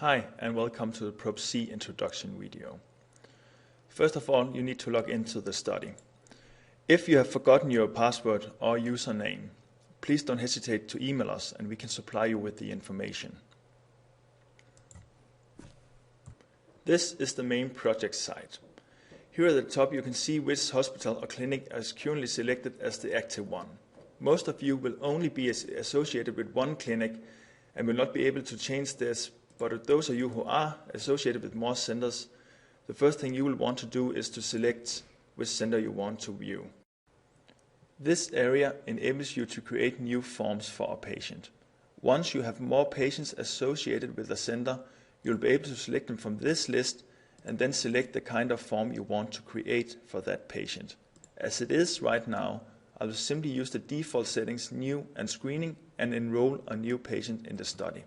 Hi and welcome to the PROB-C introduction video. First of all, you need to log into the study. If you have forgotten your password or username, please don't hesitate to email us and we can supply you with the information. This is the main project site. Here at the top you can see which hospital or clinic is currently selected as the active one. Most of you will only be associated with one clinic and will not be able to change this, but those of you who are associated with more centers, the first thing you will want to do is to select which center you want to view. This area enables you to create new forms for a patient. Once you have more patients associated with a center, you'll be able to select them from this list and then select the kind of form you want to create for that patient. As it is right now, I will simply use the default settings New and Screening and enroll a new patient in the study.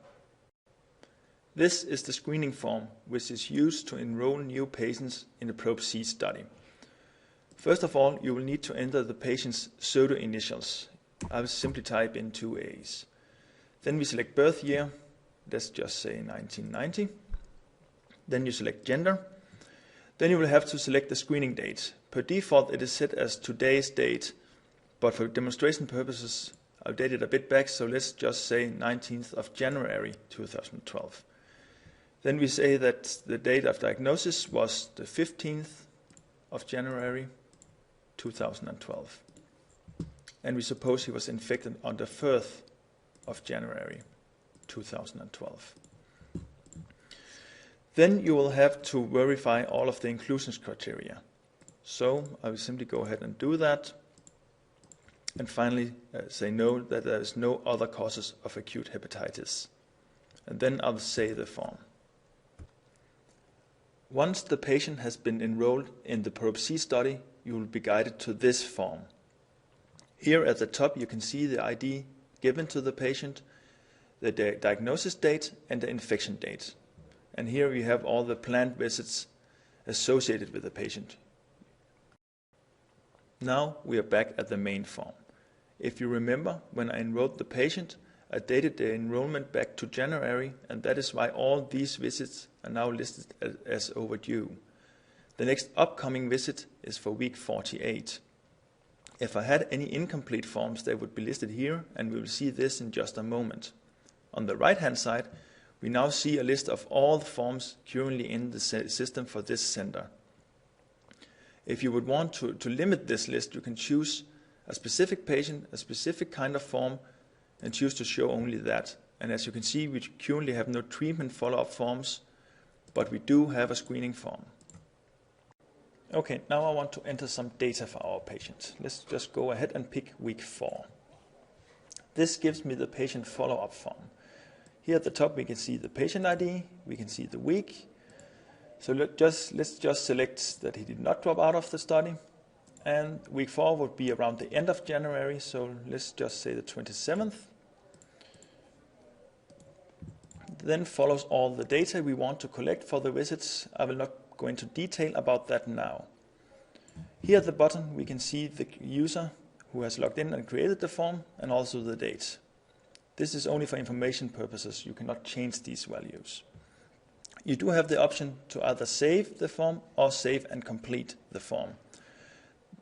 This is the screening form which is used to enroll new patients in the PROB-C study. First of all, you will need to enter the patient's pseudo initials. I will simply type in 2 A's. Then we select birth year, let's just say 1990. Then you select gender. Then you will have to select the screening date. Per default it is set as today's date, but for demonstration purposes I'll date it a bit back, so let's just say 19th of January 2012. Then we say that the date of diagnosis was the 15th of January 2012. And we suppose he was infected on the 1st of January 2012. Then you will have to verify all of the inclusions criteria. So I will simply go ahead and do that. And finally say no, that there is no other causes of acute hepatitis. And then I'll save the form. Once the patient has been enrolled in the PROB-C study, you will be guided to this form. Here at the top you can see the ID given to the patient, the diagnosis date and the infection date. And here we have all the planned visits associated with the patient. Now we are back at the main form. If you remember, when I enrolled the patient, I dated the enrollment back to January, and that is why all these visits are now listed as overdue. The next upcoming visit is for week 48. If I had any incomplete forms, they would be listed here, and we will see this in just a moment. On the right-hand side, we now see a list of all the forms currently in the system for this center. If you would want to limit this list, you can choose a specific patient, a specific kind of form, and choose to show only that. And as you can see, we currently have no treatment follow-up forms, but we do have a screening form. Okay, now I want to enter some data for our patient. Let's just go ahead and pick week 4. This gives me the patient follow-up form. Here at the top we can see the patient ID, we can see the week. So let's just select that he did not drop out of the study. And week 4 would be around the end of January, so let's just say the 27th. Then follows all the data we want to collect for the visits. I will not go into detail about that now. Here at the bottom we can see the user who has logged in and created the form and also the date. This is only for information purposes, you cannot change these values. You do have the option to either save the form or save and complete the form.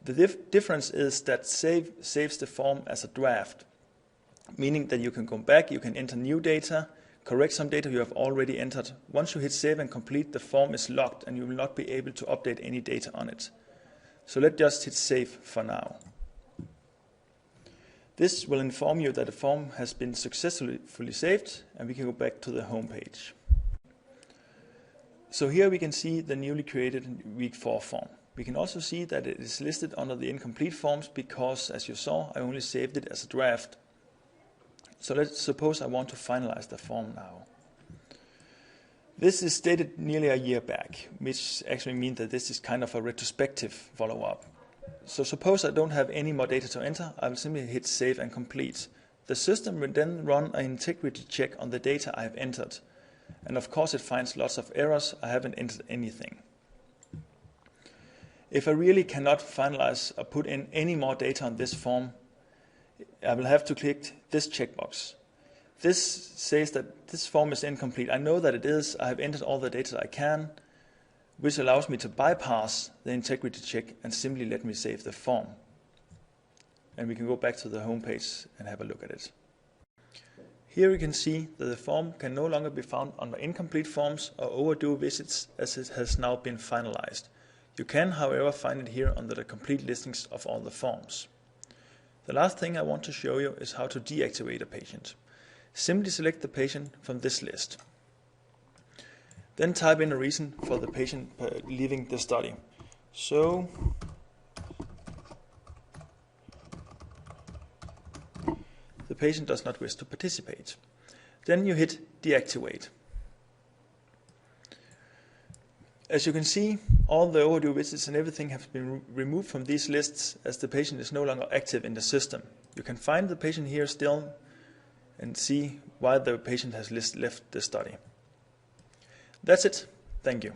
The difference is that save saves the form as a draft, meaning that you can go back, you can enter new data, correct some data you have already entered. Once you hit save and complete, the form is locked and you will not be able to update any data on it. So let's just hit save for now. This will inform you that the form has been successfully saved, and we can go back to the home page. So here we can see the newly created week 4 form. We can also see that it is listed under the incomplete forms because, as you saw, I only saved it as a draft. So let's suppose I want to finalize the form now. This is dated nearly a year back, which actually means that this is kind of a retrospective follow-up. So suppose I don't have any more data to enter, I will simply hit save and complete. The system will then run an integrity check on the data I have entered. And of course it finds lots of errors, I haven't entered anything. If I really cannot finalize or put in any more data on this form, I will have to click this checkbox. this says that this form is incomplete. I know that it is. I have entered all the data I can, which allows me to bypass the integrity check and simply let me save the form. And we can go back to the home page and have a look at it. Here you can see that the form can no longer be found under incomplete forms or overdue visits, as it has now been finalized. You can, however, find it here under the complete listings of all the forms. The last thing I want to show you is how to deactivate a patient. Simply select the patient from this list. Then type in a reason for the patient leaving the study. So, the patient does not wish to participate. Then you hit deactivate. As you can see, all the overdue visits and everything have been removed from these lists as the patient is no longer active in the system. You can find the patient here still and see why the patient has left the study. That's it. Thank you.